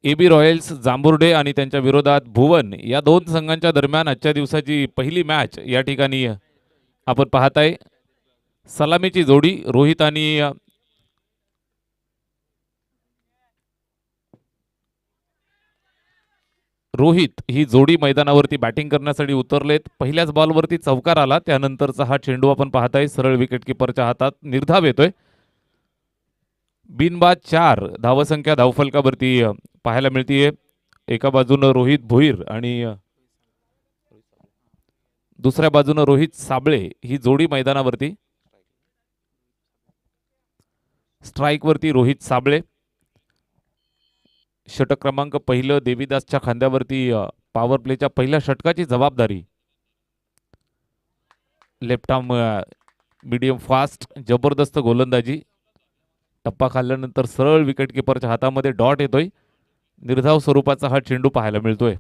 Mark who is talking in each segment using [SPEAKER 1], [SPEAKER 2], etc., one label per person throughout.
[SPEAKER 1] AB Royals Jambhurde आणि त्यांच्या विरोधात भुवन या दोन संघांच्या दरम्यान आजच्या दिवसाची पहिली मॅच या ठिकाणी आपण पाहताय. सलामीची जोडी रोहित आणि रोहित ही जोडी मैदानावरती बॅटिंग करण्यासाठी उतरलेत. पहिल्याच बॉलवरती चौकार आला, त्यानंतरचा हा चेंडू आपण पाहताय सरळ विकेट किपरच्या हातात निर्धाव येतोय. बिनबाद 4 धावसंख्या धावफलकावरती पाहायला मिळतीये. एका बाजूनं रोहित भोईर आणि दुसऱ्या बाजूनं रोहित साबळे ही जोडी मैदानावरती. स्ट्राइक वरती रोहित साबळे. षटक क्रमांक पहिलं देवीदासच्या खांद्यावरती पॉवर प्लेच्या पहिल्या षटकाची जबाबदारी. लेफ्ट आर्म मीडियम फास्ट जबरदस्त गोलंदाजी. टप्पा खाल्ल्यानंतर सरळ विकेट किपरच्या हातामध्ये डॉट येतोय. निर्धाव स्वरूपाचा हा चेंडू पाहायला मिळतोय.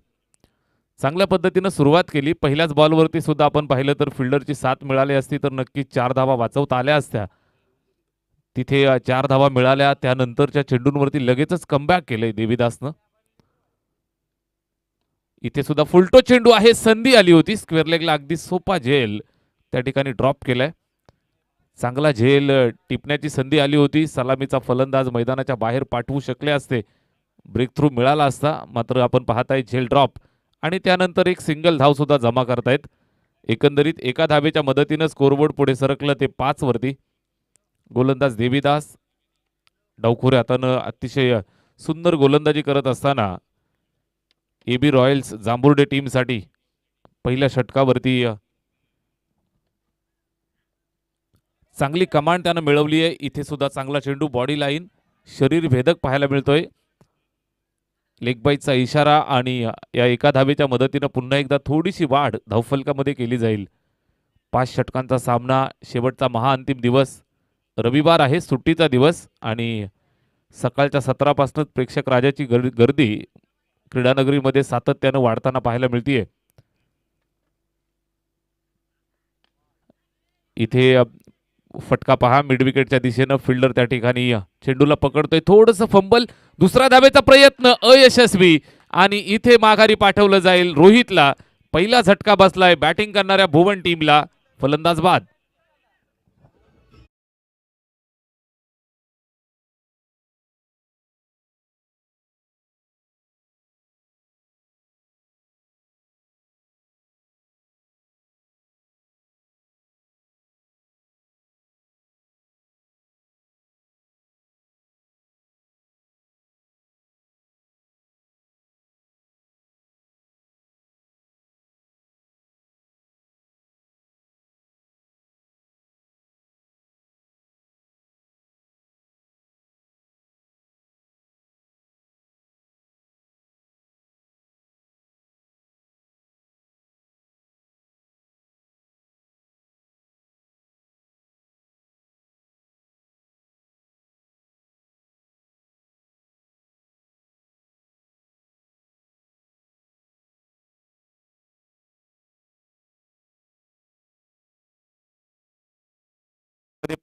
[SPEAKER 1] चांगल्या पद्धतीनं सुरुवात केली. पहिल्याच बॉलवरती सुद्धा आपण पाहिलं तर फिल्डरची साथ मिळाली असती तर नक्कीच 4 धावा वाचवता आल्या असत्या. तिथे 4 धावा मिळाल्या. त्यानंतरच्या चेंडूंवरती लगेचच कमबॅक केलंय देवीदासनं. इथे सुद्धा फुलटो चेंडू आहे. संधी आली होती स्क्वेअर लेगला, अगदी सोपा झेल त्या ठिकाणी ड्रॉप केलाय. चांगला झेल टिपण्याची संधी आली होती. सलामीचा फलंदाज मैदानाच्या बाहेर पाठवू शकले असते, ब्रेक थ्रू मिळाला असता. मात्र आपण पाहताय झेल ड्रॉप आणि त्यानंतर एक सिंगल धाव सुद्धा जमा करतायत. एकंदरीत एका धावेच्या मदतीनं स्कोरबोर्ड पुढे सरकलं ते 5 वरती. गोलंदाज देवीदास डावखोऱ्या हातानं अतिशय सुंदर गोलंदाजी करत असताना एबी रॉयल्स जांभुर्डे टीमसाठी पहिल्या षटकावरती चांगली कमांड त्यानं मिळवली आहे. इथे सुद्धा चांगला चेंडू बॉडी लाईन शरीर भेदक पाहायला मिळतोय. लेग बाईचा इशारा आणि या एका धावेच्या मदतीनं पुन्हा एकदा थोडीशी वाढ धावफलकामध्ये केली जाईल. 5 षटकांचा सामना, शेवटचा महाअंतिम दिवस. रविवार आहे, सुट्टीचा दिवस आणि सकाळच्या 17 पासूनच प्रेक्षक राजाची गर्दी क्रीडानगरीमध्ये सातत्यानं वाढताना पाहायला मिळतीये. इथे फटका पहा मिड विकेटच्या दिशेनं. फिल्डर त्या ठिकाणी चेंडूला पकडतोय. थोडंसं फंबल. दुसरा धावेचा प्रयत्न अयशस्वी आणि इथे माघारी पाठवलं जाईल रोहितला. पहिला झटका बसलाय बॅटिंग करणाऱ्या भुवन टीमला. फलंदाज बाद.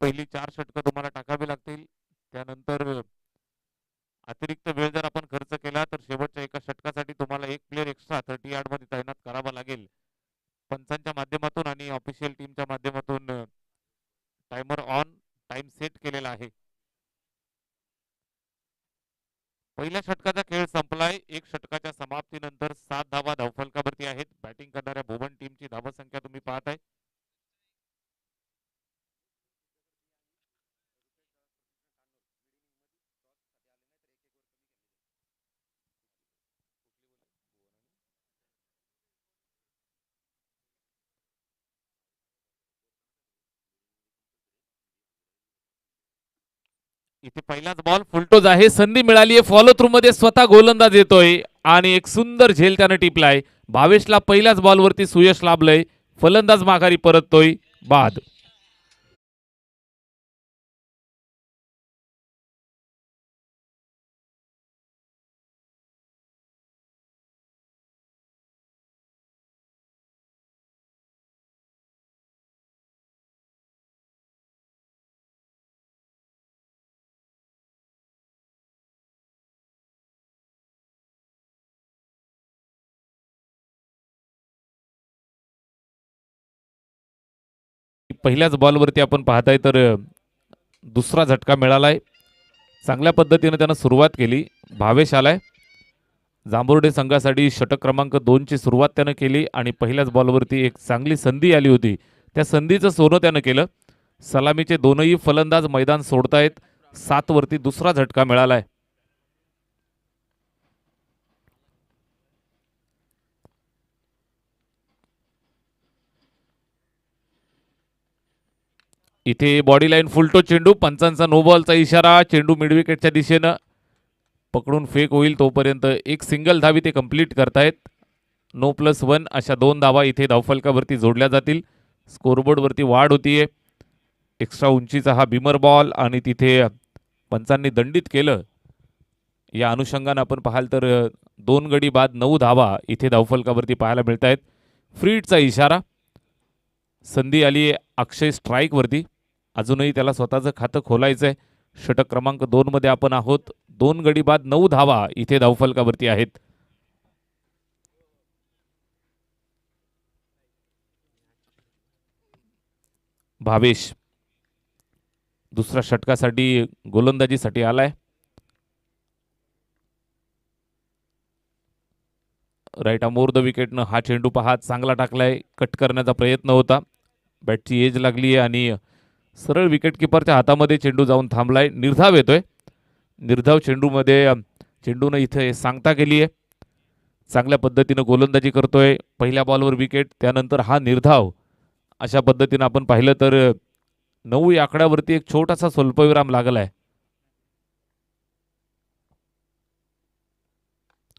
[SPEAKER 1] पहिली 4 षटकं तुम्हाला टाकावी लागतील. त्यानंतर अतिरिक्त वेळ जर आपण खर्च केला तर शेवटच्या एका षटकासाठी तुम्हाला एक प्लेअर एक्स्ट्रा 30 यार्ड मध्ये तैनात करावा लागेल. पंचांच्या माध्यमातून आणि ऑफिशियल टीमच्या माध्यमातून टाइमर ऑन, टाइम सेट केलेला आहे. पहिल्या षटकाचा खेळ संपलाय. एक षटकाच्या समाप्तीनंतर 7 धावा धावफलकावरती आहेत. बॅटिंग करणाऱ्या भुवन टीमची धावसंख्या तुम्ही पाहताय. इथे पहिलाच बॉल फुलटोज आहे. संधी मिळाली आहे फॉलो थ्रू मध्ये. स्वतः गोलंदाज येतोय आणि एक सुंदर झेल त्यानं टिपलाय. भावेशला पहिल्याच बॉलवरती सुयश लाभलंय. फलंदाज माघारी परततोय. बाद. पहिल्याच बॉलवरती आपण पाहताय तर दुसरा झटका मिळालाय. चांगल्या पद्धतीने त्यानं सुरुवात केली. भावेश आलाय. जांभुर्डे संघासाठी षटक क्रमांक 2 ची सुरुवात त्यानं केली आणि पहिल्याच बॉलवरती एक चांगली संधी आली होती. त्या संधीचं सोनं त्यानं केलं. सलामीचे दोनही फलंदाज मैदान सोडतायत. 7 वरती दुसरा झटका मिळालाय. इथे बॉडी लाईन फुलटो चेंडू, पंचांचा नो बॉलचा इशारा. चेंडू मिड विकेटच्या दिशेनं पकडून फेक होईल तोपर्यंत एक सिंगल धावी ते कंप्लीट करतायत. नो+1 अशा 2 धावा इथे धावफलकावरती जोडल्या जातील. स्कोरबोर्डवरती वाढ होतीये. एक्स्ट्रा उंचीचा हा बिमर बॉल आणि तिथे पंचांनी दंडित केलं. या अनुषंगाने आपण पाहाल तर 2 गडी बाद 9 धावा इथे धावफलकावरती पाहायला मिळत आहेत. फ्रीडचा इशारा. संधी आली आहे अक्षय स्ट्राईकवरती. अजूनही त्याला स्वतःचं खातं खोलायचंय. षटक क्रमांक 2 मध्ये आपण आहोत. 2 गडी बाद 9 धावा इथे धावफलकावरती आहेत. भावेश दुसऱ्या षटकासाठी गोलंदाजीसाठी आलाय. राईट मोर द विकेटनं हा चेंडू पहा चांगला टाकलाय. कट करण्याचा प्रयत्न होता. बॅटची एज लागली आहे आणि सरळ विकेट किपरच्या हातामध्ये चेंडू जाऊन थांबलाय. निर्धाव येतोय. निर्धाव चेंडूमध्ये चेंडूनं इथे सांगता केली आहे. चांगल्या पद्धतीनं गोलंदाजी करतोय. पहिल्या बॉलवर विकेट, त्यानंतर हा निर्धाव. अशा पद्धतीनं आपण पाहिलं तर 9 या आकड्यावरती एक छोटासा स्वल्पविराम लागलाय.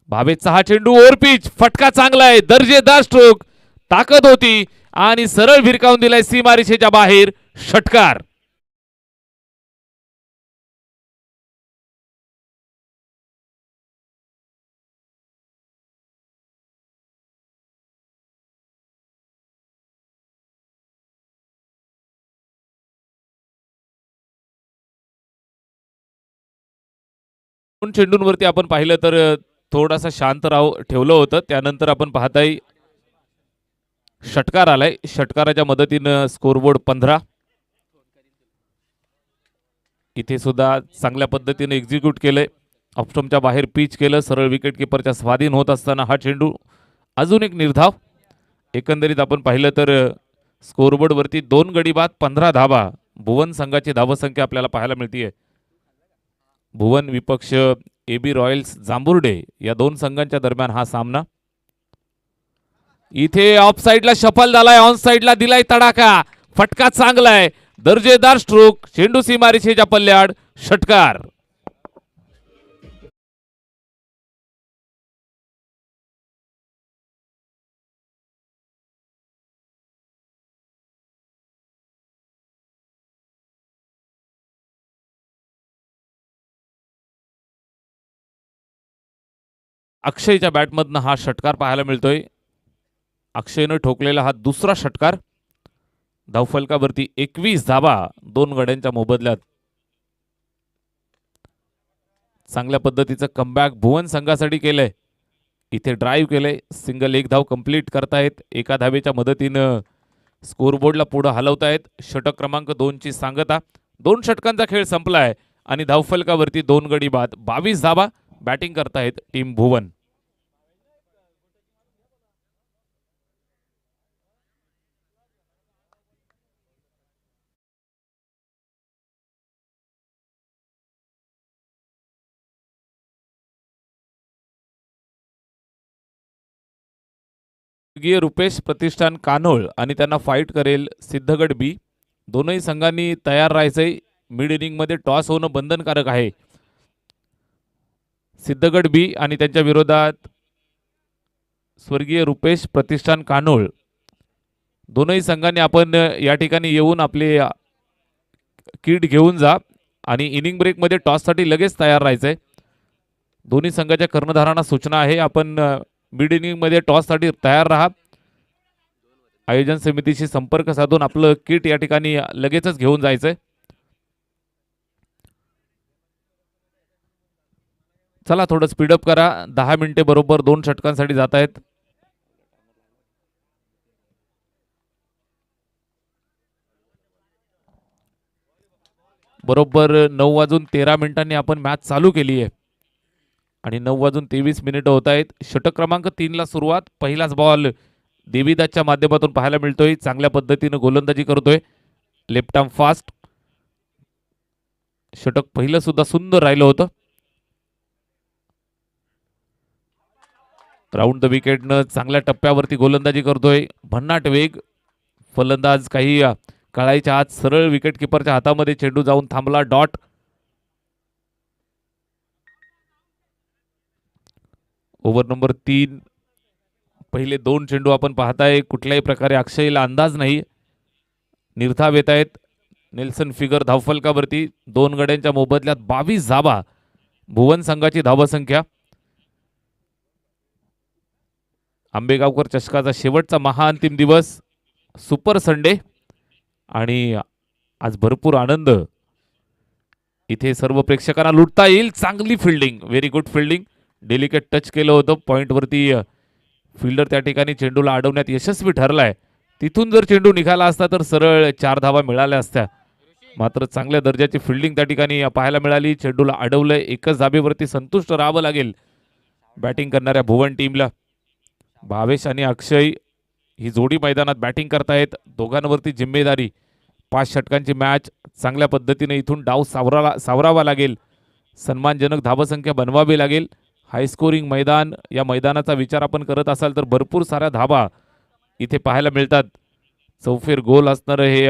[SPEAKER 1] भावेशचा हा चेंडू ओव्हर पिच, फटका चांगला आहे. दर्जेदार स्ट्रोक, ताकद होती आणि सरळ भिरकावून दिलाय सीमारेषेच्या बाहेर. षटकार. चेंडूंवरती आपण पाहिलं तर थोडासा शांत ठेवलं होतं. त्यानंतर आपण पाहताय षटकार आलाय. षटकाराच्या मदतीनं स्कोरबोर्ड 15. इथे सुद्धा चांगल्या पद्धतीने एक्झिक्यूट केलंय. ऑफस्टंपच्या बाहेर पिच केलं. सरळ विकेट किपरच्या स्वाधीन होत असताना हा चेंडू. अजून एक निर्धाव. एकंदरीत आपण पाहिलं तर स्कोरबोर्डवरती 2 गडी बाद 15 धावा. भुवन संघाची धावसंख्या आपल्याला पाहायला मिळतीये. भुवन विपक्ष AB रॉयल्स जांभुर्डे या 2 संघांच्या दरम्यान हा सामना. इथे ऑफ साइडला शफल झालाय. ऑन साइडला दिलाय तडाखा. फटका चांगलाय. दर्जेदार स्ट्रोक. चेंडू सीमारेषेच्या पल्ल्याड. षटकार. अक्षयच्या बॅटमधनं हा षटकार पाहायला मिळतोय. अक्षयनं ठोकलेला हा दुसरा षटकार. धावफलकावरती 21 धावा 2 गड्यांच्या मोबदल्यात. चांगल्या पद्धतीचं कमबॅक भुवन संघासाठी केलंय. इथे ड्राईव्ह केलंय. सिंगल 1 धाव कंप्लीट करतायत. एका धावेच्या मदतीनं स्कोरबोर्डला पुढे हलवतायत. षटक क्रमांक 2 ची सांगता. 2 षटकांचा खेळ संपलाय आणि धावफलकावरती 2 गडी बाद 22 धावा. बॅटिंग करतायत टीम भुवन. स्वर्गीय रुपेश प्रतिष्ठान कान्होळ आणि त्यांना फाईट करेल सिद्धगड बी. दोनही संघांनी तयार राहायचंय. मिड इनिंग मध्ये टॉस होणं बंधनकारक आहे. सिद्धगड बी आणि त्यांच्या विरोधात स्वर्गीय रुपेश प्रतिष्ठान कान्होळ. दोनही संघांनी आपण या ठिकाणी येऊन आपले किट घेऊन जा आणि इनिंग ब्रेक मध्ये टॉस साठी लगेच तयार राहायचंय. दोन्ही संघाच्या कर्णधारांना सूचना आहे. आपण मिड इनिंग मध्ये टॉस साठी तयार राहा. आयोजन समितीशी संपर्क साधून आपलं किट या ठिकाणी लगेचच घेऊन जायचंय. चला थोडं स्पीडअप करा. 10 मिनिटे बरोबर 2 षटकांसाठी जात आहेत. बरोबर 9:13 आपण मॅच चालू केली आहे आणि 9:23 होत आहेत. षटक क्रमांक 3 ला सुरुवात. पहिलाच बॉल देवीदासच्या माध्यमातून पाहायला मिळतोय. चांगल्या पद्धतीने गोलंदाजी करतोय. Left arm fast. षटक पहिलं सुद्धा सुंदर राहिलं होतं. राऊंड द विकेटनं चांगल्या टप्प्यावरती गोलंदाजी करतोय. भन्नाट वेग. फलंदाज काही काळाच्या आत सरळ विकेट किपरच्या हातामध्ये चेंडू जाऊन थांबला. डॉट. Over number 3. पहिले 2 चेंडू आपण पाहताय. कुठल्याही प्रकारे अक्षयला अंदाज नाही. निर्धाव येत आहेत. नेल्सन फिगर धावफलकावरती 2 गड्यांच्या मोबदल्यात 22 धावा. भुवन संघाची धावसंख्या. आंबेगावकर चषकाचा शेवटचा महाअंतिम दिवस. सुपर संडे आणि आज भरपूर आनंद. इथे सर्व प्रेक्षकांना लुटता येईल. चांगली fielding. Very good fielding. Delicate touch केलं होतं. पॉइंटवरती फिल्डर त्या ठिकाणी चेंडूला अडवण्यात यशस्वी ठरलाय. तिथून जर चेंडू निघाला असता तर सरळ 4 धावा मिळाल्या असत्या. मात्र चांगल्या दर्जाची फिल्डिंग त्या ठिकाणी पाहायला मिळाली. चेंडूला अडवलंय. एकच धाबेवरती संतुष्ट राहावं लागेल बॅटिंग करणाऱ्या भुवन टीमला. भावेश आणि अक्षय ही जोडी मैदानात बॅटिंग करतायत. दोघांवरती जिम्मेदारी. 5 षटकांची मॅच. चांगल्या पद्धतीने इथून डाव सावरावा लागेल. सन्मानजनक धावसंख्या बनवावी लागेल. हाय स्कोरिंग मैदान. या मैदानाचा विचार आपण करत असाल तर भरपूर साऱ्या धावा इथे पाहायला मिळतात. चौफेर गोल असणारं हे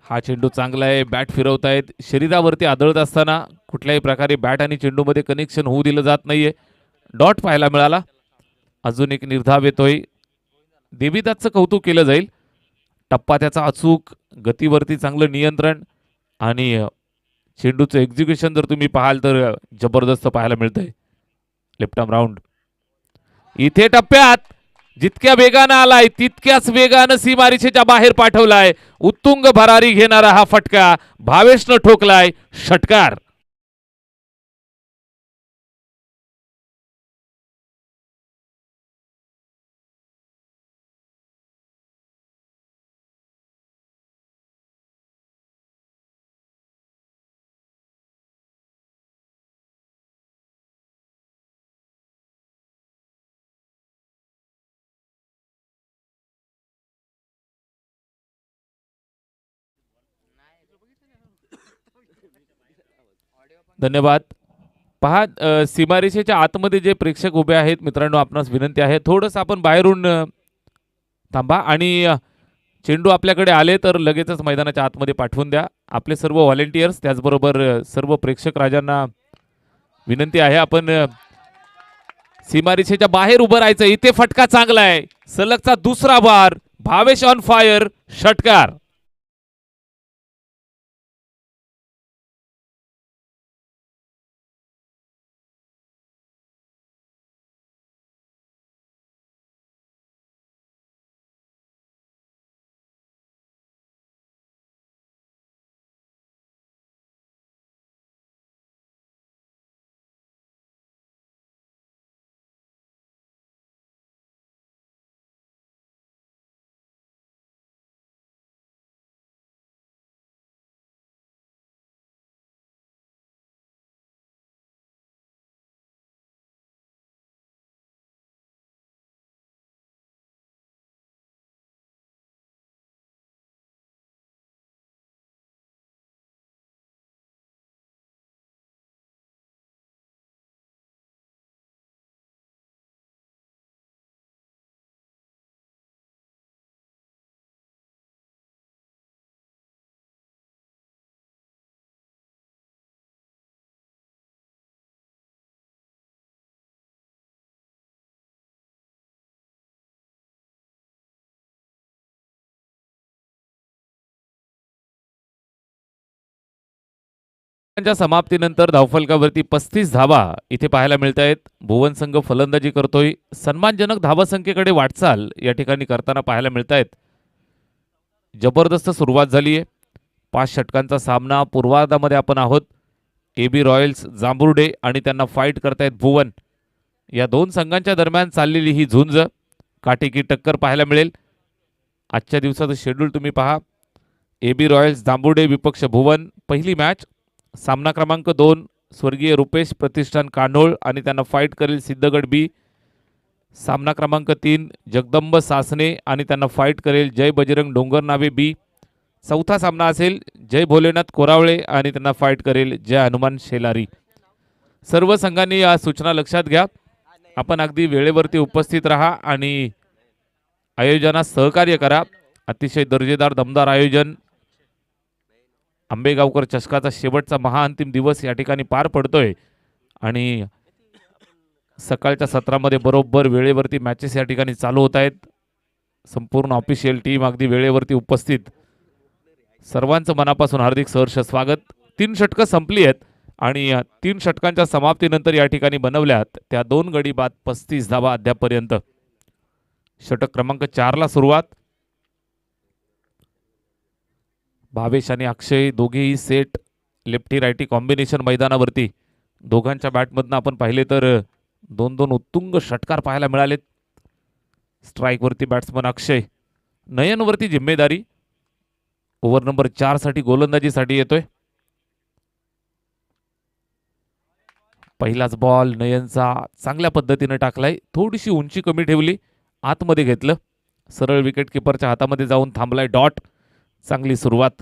[SPEAKER 1] हा चेंडू चांगला आहे. बॅट फिरवतायत. शरीरावरती आदळत असताना कुठल्याही प्रकारे बॅट आणि चेंडूमध्ये कनेक्शन होऊ दिलं जात नाहीये. डॉट पाहायला मिळाला. अजून एक निर्धाव येतोय. देवीदासचं कौतुक केलं जाईल. टप्पा त्याचा अचूक. गतीवरती चांगलं नियंत्रण आणि चेंडूचं एक्झिक्युशन जर तुम्ही पाहाल तर जबरदस्त पाहायला मिळतंय. Left arm round. इथे टप्प्यात जितक्या वेगानं आलाय तितक्याच वेगानं सीमारेषेच्या बाहेर पाठवलाय. उत्तुंग भरारी घेणारा हा फटका भावेशनं ठोकलाय. षटकार. धन्यवाद. पहा सीमारेषेच्या आतमध्ये जे प्रेक्षक उभे आहेत मित्रांनो, आपणास विनंती आहे थोडंसं आपण बाहेरून थांबा आणि चेंडू आपल्याकडे आले तर लगेचच मैदानाच्या आतमध्ये पाठवून द्या. आपले सर्व व्हॉलेंटियर्स त्याचबरोबर सर्व प्रेक्षक राजांना विनंती आहे आपण सीमारेषेच्या बाहेर उभं राहायचं. इथे फटका चांगला आहे. सलगचा दुसरा बार. Bhavesh on fire. षटकार. समाप्तीनंतर धावफलकावरती 35 धावा इथे पाहायला मिळत आहेत. भुवन संघ फलंदाजी करतोय. सन्मानजनक धावसंख्येकडे वाटचाल या ठिकाणी करताना पाहायला मिळत आहेत. जबरदस्त सुरुवात झाली आहे. 5 षटकांचा सामना पूर्वार्धामध्ये आपण आहोत. AB रॉयल्स जांभुर्डे आणि त्यांना फाईट करतायत भुवन. या दोन संघांच्या दरम्यान चाललेली ही झुंज काटेकी टक्कर पाहायला मिळेल. आजच्या दिवसाचं शेड्यूल तुम्ही पहा. AB रॉयल्स जांभुर्डे विपक्ष भुवन पहिली मॅच. सामना क्रमांक 2 स्वर्गीय रुपेश प्रतिष्ठान कान्होळ आणि त्यांना फाईट करेल सिद्धगड बी. सामना क्रमांक 3 जगदंब सासने आणि त्यांना फाईट करेल जय बजरंग डोंगरनावे बी. चौथा सामना असेल जय भोलेनाथ कोरावळे आणि त्यांना फाईट करेल जय हनुमान शेलारी. सर्व संघांनी या सूचना लक्षात घ्या. आपण अगदी वेळेवरती उपस्थित राहा आणि आयोजनास सहकार्य करा. अतिशय दर्जेदार दमदार आयोजन. आंबेगावकर चषकाचा शेवटचा महाअंतिम दिवस या ठिकाणी पार पडतोय आणि सकाळच्या सत्रामध्ये बरोबर वेळेवरती मॅचेस या ठिकाणी चालू होत आहेत. संपूर्ण ऑफिशियल टीम अगदी वेळेवरती उपस्थित. सर्वांचं मनापासून हार्दिक सहर्ष स्वागत. 3 षटकं संपली आहेत आणि 3 षटकांच्या समाप्तीनंतर या ठिकाणी बनवल्यात त्या 2 गडी बाद 35 धावा अद्यापर्यंत. षटक क्रमांक 4 ला सुरुवात. भावेश आणि अक्षय दोघेही सेट लेफ्टी रायटी कॉम्बिनेशन मैदानावरती. दोघांच्या बॅटमधनं आपण पाहिले तर 2-2 उत्तुंग षटकार पाहायला मिळालेत. स्ट्राईकवरती बॅट्समन अक्षय. नयनवरती जिम्मेदारी. ओव्हर नंबर 4 साठी गोलंदाजीसाठी येतोय. पहिलाच बॉल नयनचा चांगल्या पद्धतीने टाकलाय. थोडीशी उंची कमी ठेवली, आतमध्ये घेतलं. सरळ विकेट किपरच्या हातामध्ये जाऊन थांबलाय डॉट. चांगली सुरुवात.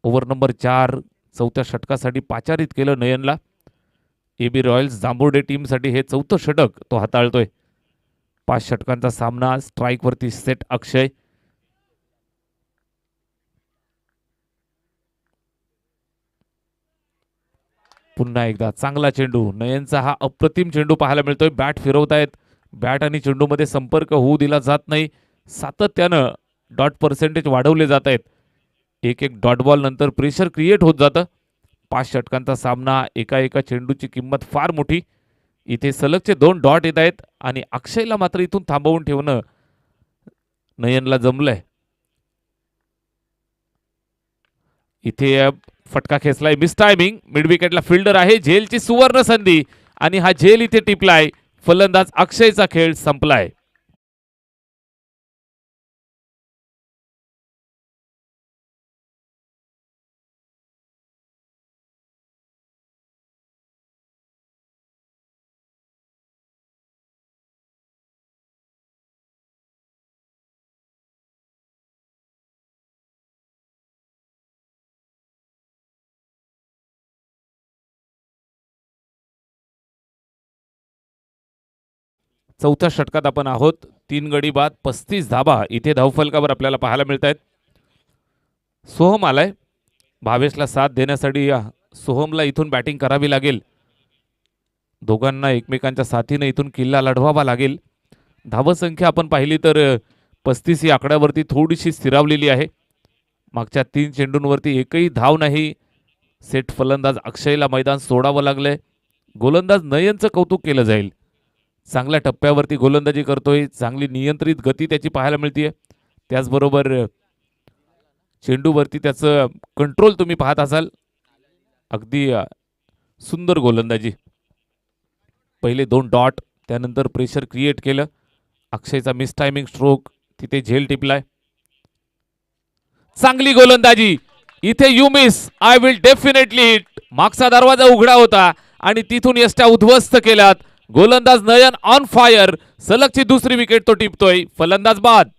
[SPEAKER 1] ओव्हर नंबर 4 चौथ्या षटकासाठी पाचारित केलं नयनला. AB रॉयल्स जांभुर्डे टीमसाठी हे 4थं षटक तो हाताळतोय. 5 षटकांचा सामना. स्ट्राईकवरती सेट अक्षय. पुन्हा एकदा चांगला चेंडू. नयनचा हा अप्रतिम चेंडू पाहायला मिळतोय. बॅट फिरवतायत. बॅट आणि चेंडूमध्ये संपर्क होऊ दिला जात नाही. सातत्यानं डॉट पर्सेंटेज वाढवले जात आहेत. एक डॉट बॉल नंतर प्रेशर क्रिएट होत जातं. 5 षटकांचा सामना. एका चेंडूची किंमत फार मोठी. इथे सलगचे 2 डॉट येत आहेत आणि अक्षयला मात्र इथून थांबवून ठेवणं नयनला जमलंय. इथे फटका खेचलाय. Miss timing. मिड विकेटला फिल्डर आहे. झेलची सुवर्ण संधी आणि हा झेल इथे टिपलाय. फलंदाज अक्षयचा खेळ संपलाय. चौथ्या षटकात आपण आहोत. 3 गडी बाद 35 धाबा इथे धावफलकावर आपल्याला पाहायला मिळत आहेत. सोहम आलाय. भावेशला साथ देण्यासाठी सोहमला इथून बॅटिंग करावी लागेल. दोघांना एकमेकांच्या साथीने इथून किल्ला लढवावा लागेल. धावसंख्या आपण पाहिली तर 35 ही आकड्यावरती थोडीशी स्थिरावलेली आहे. मागच्या 3 चेंडूंवरती एकही धाव नाही. सेट फलंदाज अक्षयला मैदान सोडावं लागलंय. गोलंदाज नयनचं कौतुक केलं जाईल. चांगल्या टप्प्यावरती गोलंदाजी करतोय. चांगली नियंत्रित गती त्याची पाहायला मिळते. त्याचबरोबर चेंडूवरती त्याचं कंट्रोल तुम्ही पाहत असाल. अगदी सुंदर गोलंदाजी. पहिले 2 डॉट, त्यानंतर प्रेशर क्रिएट केलं. अक्षयचा मिस टायमिंग स्ट्रोक, तिथे झेल टिपलाय. चांगली गोलंदाजी. इथे you miss, I will definitely hit. मागचा दरवाजा उघडा होता आणि तिथून यष्ट्या उद्ध्वस्त केल्यात. गोलंदाज नयन ऑन फायर. सलगची दुसरी विकेट तो टिपतोय. फलंदाज बाद.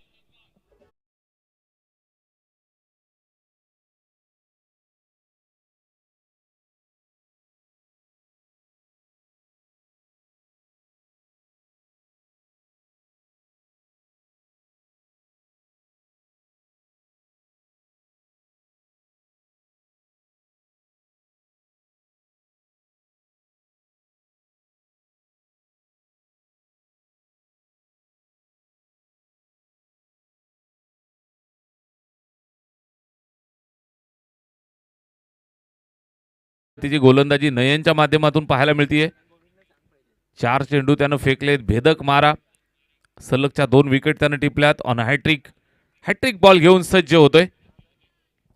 [SPEAKER 1] तिची गोलंदाजी नयनच्या माध्यमातून पाहायला मिळतीये. 4 चेंडू त्यानं फेकलेत. भेदक मारा. सलगच्या 2 विकेट त्यानं टिपल्यात. On hat trick. हॅट्रिक बॉल घेऊन सज्ज होतोय.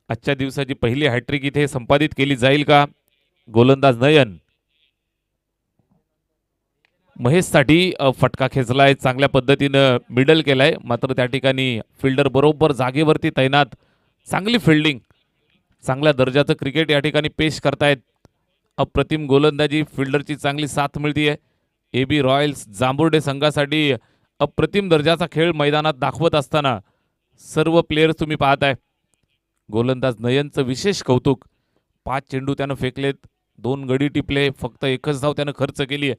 [SPEAKER 1] आजच्या दिवसाची पहिली हॅट्रिक इथे संपादित केली जाईल का? गोलंदाज नयन. महेशसाठी फटका खेचलाय, चांगल्या पद्धतीनं मिडल केलाय, मात्र त्या ठिकाणी फिल्डर बरोबर जागेवरती तैनात. चांगली फिल्डिंग, चांगल्या दर्जाचं क्रिकेट या ठिकाणी पेश करतायत. अप्रतिम गोलंदाजी, फिल्डरची चांगली साथ मिळतीये. AB रॉयल्स जांभुर्डे संघासाठी अप्रतिम दर्जाचा खेळ मैदानात दाखवत असताना सर्व प्लेयर्स तुम्ही पाहताय. गोलंदाज नयनचं विशेष कौतुक. 5 चेंडू त्यानं फेकलेत, 2 गडी टिपले, फक्त एकच धाव त्यानं खर्च केली आहे.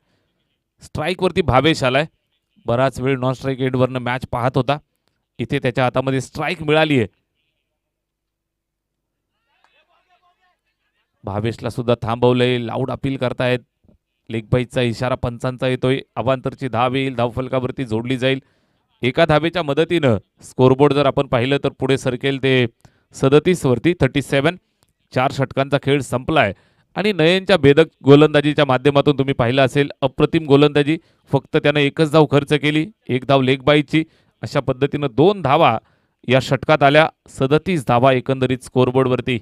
[SPEAKER 1] स्ट्राईकवरती भावेश आलाय. बराच वेळ नॉन स्ट्राईक एंडवरनं मॅच पाहत होता. इथे त्याच्या हातामध्ये स्ट्राईक मिळाली आहे. भावेशला सुद्धा थांबवलंय, लाऊड अपील करतायत. लेग बाईचा इशारा पंचांचा येतोय. अवांतरची धाव येईल, धावफलकावरती जोडली जाईल. एका धावेच्या मदतीनं स्कोरबोर्ड जर आपण पाहिलं तर पुढे सरकेल ते 37 वरती 37. 4 षटकांचा खेळ संपलाय आणि नयनच्या भेदक गोलंदाजीच्या माध्यमातून तुम्ही पाहिलं असेल, अप्रतिम गोलंदाजी. फक्त त्यानं एकच धाव खर्च केली, एक धाव लेग बाईची. अशा पद्धतीनं 2 धावा या षटकात आल्या. 37 धावा एकंदरीत स्कोरबोर्डवरती.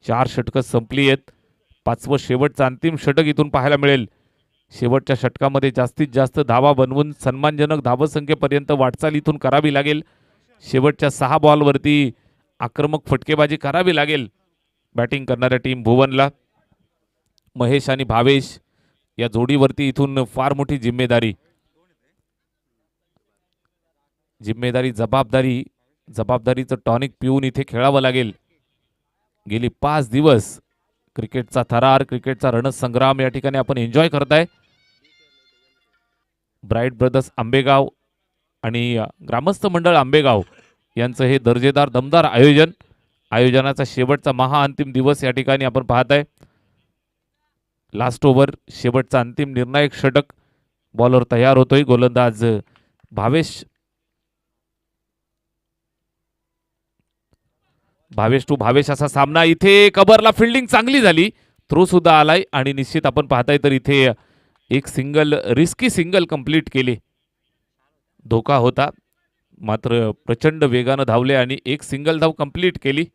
[SPEAKER 1] 4 षटकं संपली आहेत. 5वं शेवटचं अंतिम षटक इथून पाहायला मिळेल. शेवटच्या षटकामध्ये जास्तीत जास्त धावा बनवून सन्मानजनक धावसंख्येपर्यंत वाटचाल इथून करावी लागेल. शेवटच्या 6 बॉलवरती आक्रमक फटकेबाजी करावी लागेल बॅटिंग करणाऱ्या टीम भुवनला. महेश आणि भावेश या जोडीवरती इथून फार मोठी जिम्मेदारी, जबाबदारीचं टॉनिक पिऊन इथे खेळावं लागेल. गेली 5 दिवस क्रिकेटचा थरार, क्रिकेटचा रणसंग्राम या ठिकाणी आपण एन्जॉय करताय. ब्राईट ब्रदर्स आंबेगाव आणि ग्रामस्थ मंडळ आंबेगाव यांचं हे दर्जेदार दमदार आयोजनाचा शेवटचा महाअंतिम दिवस या ठिकाणी आपण पाहताय. लास्ट ओव्हर, शेवटचा अंतिम निर्णायक षटक. बॉलर तयार होतोय. गोलंदाज भावेश टू भावेश असा सामना. इथे कबरला फिल्डिंग चांगली झाली, थ्रो सुद्धा आलाय आणि निश्चित आपण पाहताय तर इथे एक रिस्की सिंगल कंप्लीट केली. धोका होता, मात्र प्रचंड वेगानं धावले आणि एक सिंगल धाव कंप्लीट केली.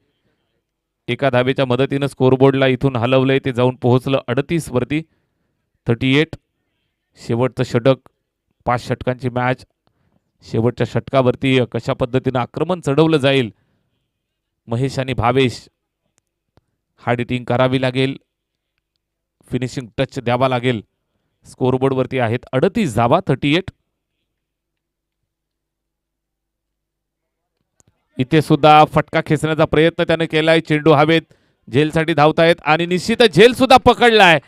[SPEAKER 1] एका धावेच्या मदतीनं स्कोरबोर्डला इथून हलवलंय, ते जाऊन पोहोचलं 38 वरती 38. शेवटचं षटक, 5 षटकांची मॅच. शेवटच्या षटकावरती कशा पद्धतीनं आक्रमण चढवलं जाईल. महेश आणि भावेश हार्ड हिटिंग करावी लागेल, फिनिशिंग टच द्यावा लागेल. स्कोरबोर्डवरती आहेत 38 धावा 38. इथे सुद्धा फटका खेचण्याचा प्रयत्न त्याने केलाय. चेंडू हवेत, झेलसाठी धावतायत आणि निश्चितच झेल सुद्धा पकडलाय.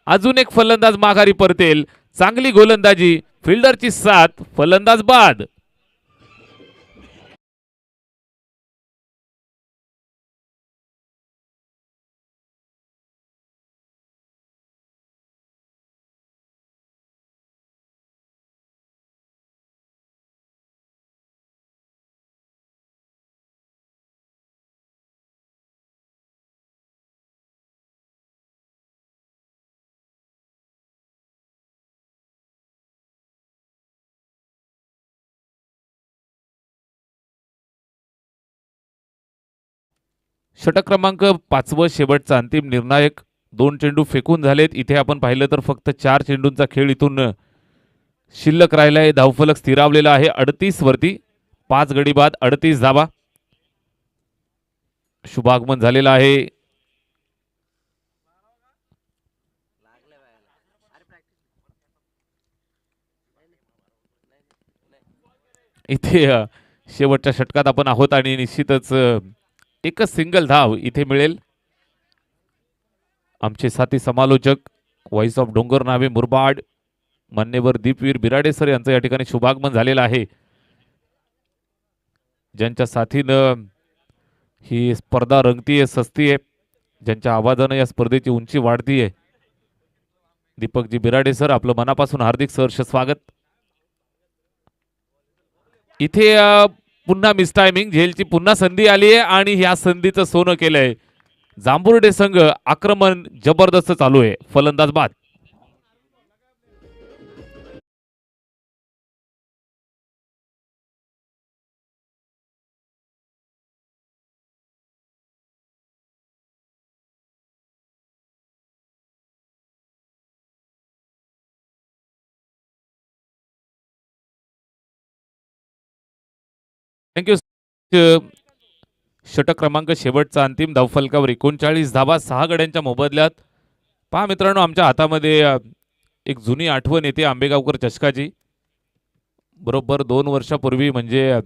[SPEAKER 1] अजून एक फलंदाज माघारी परतेल. चांगली गोलंदाजी, फिल्डरची साथ, फलंदाज बाद. षटक क्रमांक 5वं, शेवटचा अंतिम निर्णायक. 2 चेंडू फेकून झालेत. इथे आपण पाहिलं तर फक्त 4 चेंडूंचा खेळ इथून शिल्लक राहिलाय. धावफलक स्थिरावलेला आहे 38 वरती. 5 गडी बाद, 38 धावा. शुभागमन झालेला आहे. इथे शेवटच्या षटकात आपण आहोत आणि निश्चितच एकच सिंगल धाव इथे मिळेल. आमचे साथी समालोचक व्हॉइस ऑफ डोंगर नावे मुरबाड मान्यवर दीपवीर बिराडे सर यांचं या ठिकाणी शुभागमन झालेलं आहे, ज्यांच्या साथीनं ही स्पर्धा रंगतीये, सस्तीये, ज्यांच्या आवाजानं या स्पर्धेची उंची वाढतीये. दीपकजी बिराडे सर, आपलं मनापासून हार्दिक सहर्ष स्वागत. इथे पुन्हा मिस टायमिंग, झेलची पुन्हा संधी आली आहे आणि ह्या संधीचं सोनं केलंय जांभुर्डे संघ. आक्रमण जबरदस्त चालू आहे, फलंदाज बाद. थँक्यू. षटक क्रमांक शेवटचा अंतिम धावफलकावर 39 धावा 6 गड्यांच्या मोबदल्यात. पहा मित्रांनो, आमच्या हातामध्ये एक जुनी आठवण येते आंबेगावकर चषकाची. बरोबर 2 वर्षापूर्वी म्हणजे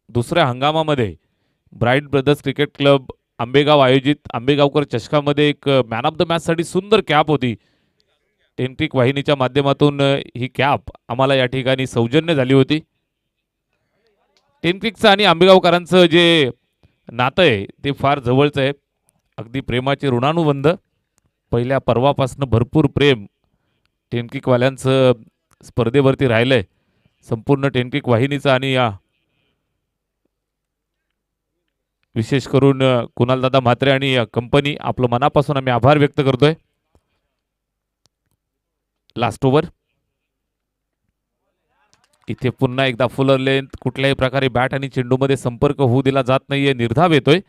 [SPEAKER 1] दुसऱ्या हंगामामध्ये bright brothers cricket club Ambegaon आयोजित आंबेगावकर चषकामध्ये एक मॅन ऑफ द मॅचसाठी सुंदर कॅप होती. टेनक्रिक वाहिनीच्या माध्यमातून ही कॅप आम्हाला या ठिकाणी सौजन्य झाली होती. टेनक्रिकचं आणि आंबेगावकरांचं जे नातं आहे ते फार जवळचं आहे. अगदी प्रेमाचे ऋणानुबंध. पहिल्या पर्वापासून भरपूर प्रेम टेनक्रिकवाल्यांचं स्पर्धेवरती राहिलंय. संपूर्ण टेनक्रिक वाहिनीचं आणि या विशेष करून कुणालदादा म्हात्रे आणि कंपनी आपलं मनापासून आम्ही आभार व्यक्त करतोय. Last over. इथे पुन्हा एकदा फुलर लेंथ. कुठल्याही प्रकारे बॅट आणि चेंडूमध्ये संपर्क होऊ दिला जात नाहीये. निर्धाव येतोय.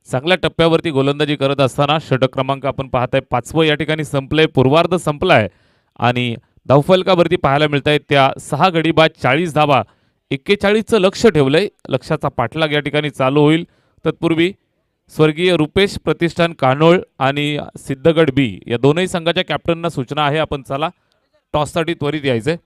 [SPEAKER 1] चांगल्या टप्प्यावरती गोलंदाजी करत असताना षटक क्रमांक आपण पाहताय 5वं या ठिकाणी संपलंय. पूर्वार्ध संपलाय आणि धावफलकावरती पाहायला मिळत आहेत त्या 6 गडी बाद 40 धावा. 41चं लक्ष ठेवलंय. लक्षाचा पाठलाग या ठिकाणी चालू होईल. तत्पूर्वी स्वर्गीय रुपेश प्रतिष्ठान कानोळ आणि सिद्धगड बी या दोनही संघाच्या कॅप्टनना सूचना आहे, आपण चला टॉससाठी त्वरित यायचंय.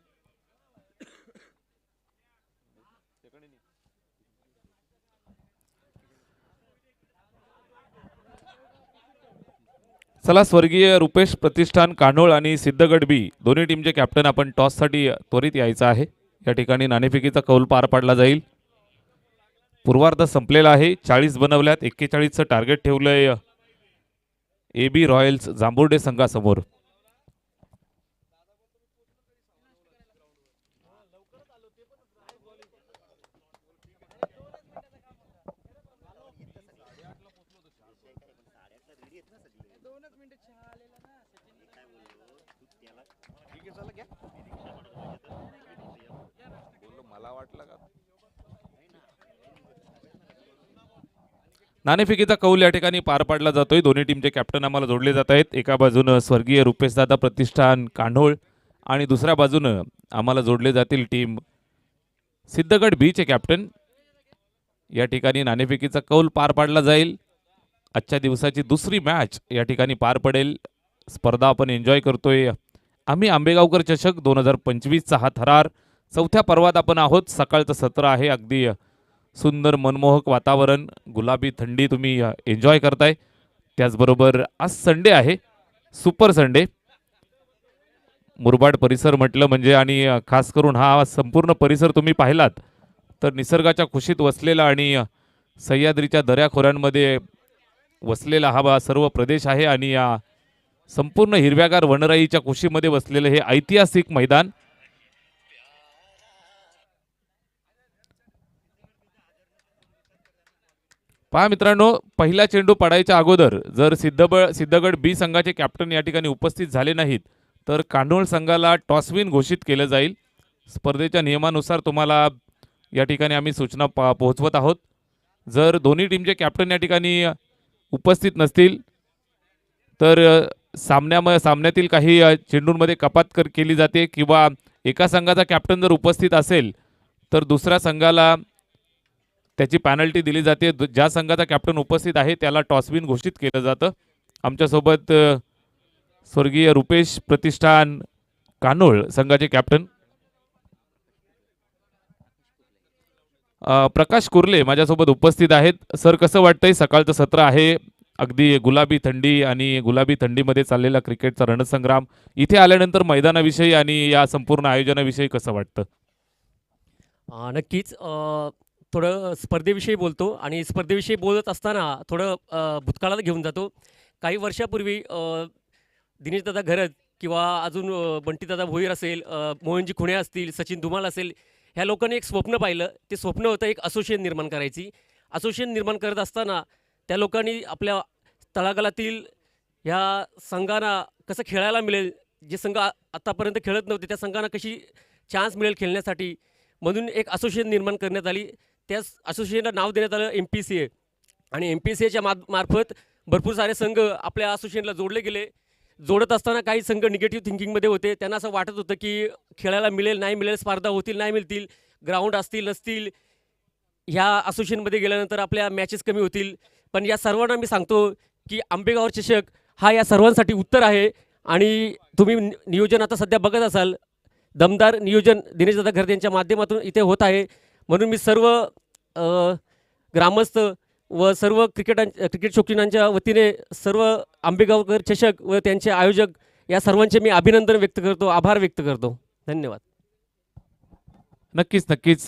[SPEAKER 1] चला, स्वर्गीय रुपेश प्रतिष्ठान कान्होळ आणि सिद्धगड बी दोन्ही टीमचे कॅप्टन आपण टॉससाठी त्वरित यायचं आहे. या ठिकाणी नाणेफेकीचा कौल पार पाडला जाईल. पूर्वार्ध संपलेला आहे. 40 बनवल्यात. 41चं टार्गेट ठेवलंय AB रॉयल्स जांभुर्डे संघासमोर. नाणेफेकीचा कौल या ठिकाणी पार पाडला जातोय. दोन्ही टीमचे कॅप्टन आम्हाला जोडले जात आहेत. एका बाजूनं स्वर्गीय रुपेशदादा प्रतिष्ठान कान्होळ आणि दुसऱ्या बाजूनं आम्हाला जोडले जातील टीम सिद्धगड बीचे कॅप्टन. या ठिकाणी नाणेफेकीचा कौल पार पाडला जाईल. आजच्या दिवसाची दुसरी मॅच या ठिकाणी पार पडेल. स्पर्धा आपण एन्जॉय करतोय. आम्ही आंबेगावकर चषक 2025चा हा थरार. चौथ्या पर्वात आपण आहोत. सकाळचं सत्र आहे. अगदी सुंदर मनमोहक वातावरण, गुलाबी थंडी तुम्ही एन्जॉय करताय. त्याचबरोबर आज संडे आहे, सुपर संडे. मुरबाड परिसर म्हटलं म्हणजे आणि खास करून हा संपूर्ण परिसर तुम्ही पाहिलात तर निसर्गाच्या कुशीत वसलेला आणि सह्याद्रीच्या दऱ्याखोऱ्यांमध्ये वसलेला हा सर्व प्रदेश आहे आणि या संपूर्ण हिरव्यागार वनराईच्या कुशीमध्ये वसलेलं हे ऐतिहासिक मैदान. पहा मित्रांनो, पहिला चेंडू पडायच्या अगोदर जर सिद्धगड बी संघाचे कॅप्टन या ठिकाणी उपस्थित झाले नाहीत तर कान्होळ संघाला टॉसविन घोषित केलं जाईल. स्पर्धेच्या नियमानुसार तुम्हाला या ठिकाणी आम्ही सूचना पोहोचवत आहोत. जर दोन्ही टीमचे कॅप्टन या ठिकाणी उपस्थित नसतील तर सामन्यातील काही चेंडूंमध्ये कपात केली जाते किंवा एका संघाचा कॅप्टन जर उपस्थित असेल तर दुसऱ्या संघाला त्याची पॅनल्टी दिली जाते. ज्या संघाचा कॅप्टन उपस्थित आहे त्याला टॉसविन घोषित केलं जातं. आमच्यासोबत स्वर्गीय रुपेश प्रतिष्ठान कान्होळ संघाचे कॅप्टन प्रकाश कुर्ले माझ्यासोबत उपस्थित आहेत. सर, कसं वाटतंय? सकाळचं सत्र आहे, अगदी गुलाबी थंडी आणि गुलाबी थंडीमध्ये चाललेला क्रिकेटचा रणसंग्राम. इथे आल्यानंतर मैदानाविषयी आणि या संपूर्ण आयोजनाविषयी कसं वाटतं?
[SPEAKER 2] नक्कीच थोडं स्पर्धेविषयी बोलतो आणि स्पर्धेविषयी बोलत असताना थोडं भूतकाळाला घेऊन जातो. काही वर्षापूर्वी दिनेशदादा घरत किंवा अजून बंटीदादा भोईर असेल, मोहनजी खुणे असतील, सचिन धुमाल असेल, ह्या लोकांनी एक स्वप्न पाहिलं. ते स्वप्न होतं एक असोसिएशन निर्माण करायची. असोसिएशन निर्माण करत असताना त्या लोकांनी आपल्या तळागाळातील ह्या संघांना कसं खेळायला मिळेल, जे संघ आत्तापर्यंत खेळत नव्हते त्या संघांना कशी चान्स मिळेल खेळण्यासाठी, म्हणून एक असोसिएशन निर्माण करण्यात आली. त्याच असोसिएशनला नाव देण्यात आलं MPCA आणि MPCAच्या मार्फत भरपूर सारे संघ आपल्या असोसिएशनला जोडले गेले. जोडत असताना काही संघ निगेटिव्ह थिंकिंगमध्ये होते. त्यांना असं वाटत होतं की खेळायला मिळेल नाही मिळेल, स्पर्धा होतील नाही मिळतील, ग्राउंड असतील नसतील, ह्या असोसिएशनमध्ये गेल्यानंतर आपल्या मॅचेस कमी होतील. पण या सर्वांना मी सांगतो की आंबेगाव चषक हा या सर्वांसाठी उत्तर आहे. आणि तुम्ही नियोजन आता सध्या बघत असाल, दमदार नियोजन दिनेशदादा घरते यांच्या माध्यमातून इथे होत आहे. म्हणून मी सर्व ग्रामस्थ व सर्व क्रिकेट शौकीनांच्या वतीने सर्व आंबेगावकर चषक व त्यांचे आयोजक या सर्वांचे मी अभिनंदन व्यक्त करतो, आभार व्यक्त करतो. धन्यवाद.
[SPEAKER 1] नक्कीच नक्कीच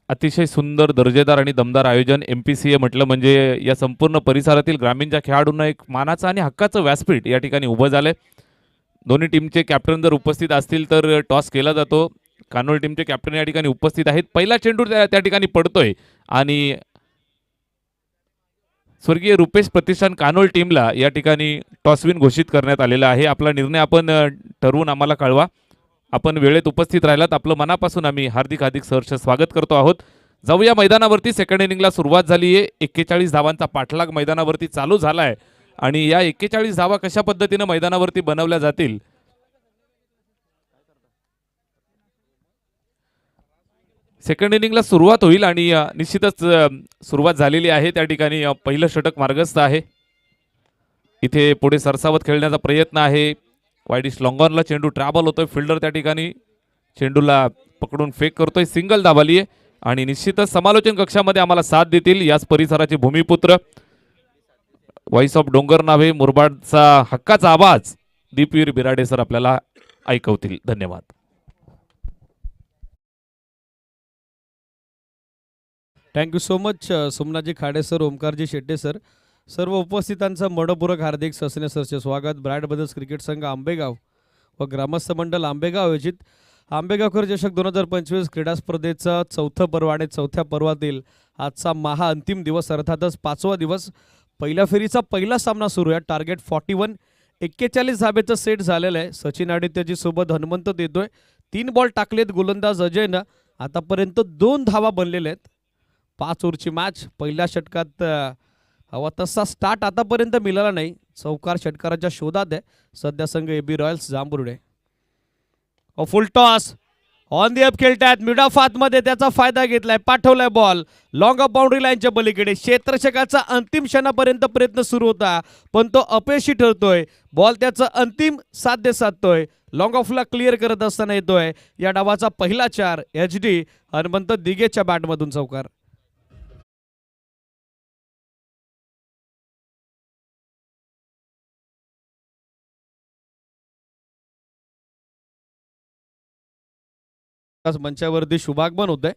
[SPEAKER 1] अतिशय सुंदर दर्जेदार आणि दमदार आयोजन. MPCA म्हटलं म्हणजे या संपूर्ण परिसरातील ग्रामीणच्या खेळाडूंना एक मानाचं आणि हक्काचं व्यासपीठ या ठिकाणी उभं झालंय. दोन्ही टीमचे कॅप्टन जर उपस्थित असतील तर टॉस केला जातो. कानोल टीमचे कॅप्टन या ठिकाणी उपस्थित आहेत. पहिला चेंडू त्या ठिकाणी पडतोय आणि स्वर्गीय रुपेश प्रतिष्ठान कानोल टीमला या ठिकाणी टॉसविन घोषित करण्यात आलेला आहे. आपला निर्णय आपण ठरवून आम्हाला कळवा. आपण वेळेत उपस्थित राहिलात आपलं मनापासून आम्ही हार्दिक हार्दिक सहर्ष स्वागत करतो आहोत. जाऊया मैदानावरती. सेकंड इनिंगला सुरुवात झाली आहे. 41 धावांचा पाठलाग मैदानावरती चालू झाला आहे आणि या 41 धावा कशा पद्धतीने मैदानावरती बनवल्या जातील सेकंड इनिंगला सुरुवात होईल आणि निश्चितच सुरुवात झालेली आहे. त्या ठिकाणी पहिलं षटक मार्गस्थ आहे. इथे पुढे सरसावत खेळण्याचा प्रयत्न आहे. वाईडिश लॉंगॉनला चेंडू ट्रॅव्हल होतोय. फिल्डर त्या ठिकाणी चेंडूला पकडून फेक करतोय. सिंगल दाबाली आहे आणि निश्चितच समालोचन कक्षामध्ये आम्हाला साथ देतील याच परिसराचे भूमिपुत्र व्हॉइस ऑफ डोंगर नावे मुरबाडचा हक्काचा आवाज दीपवीर बिराडे सर आपल्याला ऐकवतील. धन्यवाद.
[SPEAKER 3] Thank you so much Somnathji Khade sir, Omkarji Shette sir, सर्व उपस्थितांचं मनपूर्वक हार्दिक ससने सरचे स्वागत. ब्रायड ब्रदर्स क्रिकेट संघ आंबेगाव व ग्रामस्थ मंडळ आंबेगाव आयोजित आंबेगावकर चषक 2025 क्रीडा स्पर्धेचं चौथं पर्व आणि चौथ्या पर्वातील आजचा महाअंतिम दिवस, अर्थातच 5वा दिवस. पहिल्या फेरीचा पहिला सामना सुरू आहे. टार्गेट 41, 41 धाबेचं सेट झालेलं आहे. सचिन आदित्यजी सोबत हनुमंत देतोय. 3 बॉल टाकलेत गोलंदाज अजयनं. आतापर्यंत 2 धावा बनलेल्या आहेत. 5 ओव्हरची मॅच. पहिल्या षटकात हवा तसा स्टार्ट आतापर्यंत मिळाला नाही. चौकार षटकाराच्या शोधात आहे सध्या संघ AB Royals Jambhrude. Full toss on the up खेळतायत. मिड ऑफ आतमध्ये त्याचा फायदा घेतलाय. पाठवलाय बॉल लॉंग ऑफ बाउंड्री लाईनच्या पलीकडे. क्षेत्ररक्षकाचा अंतिम क्षणापर्यंत प्रयत्न सुरू होता पण तो अपयशी ठरतोय. बॉल त्याचं अंतिम साध्य साधतोय. लॉंग ऑफला क्लिअर करत असताना येतोय या डावाचा पहिला 4. HD हनुमंत दिघेच्या बॅटमधून चौकार. मंचावरती शुभागमन होत आहे.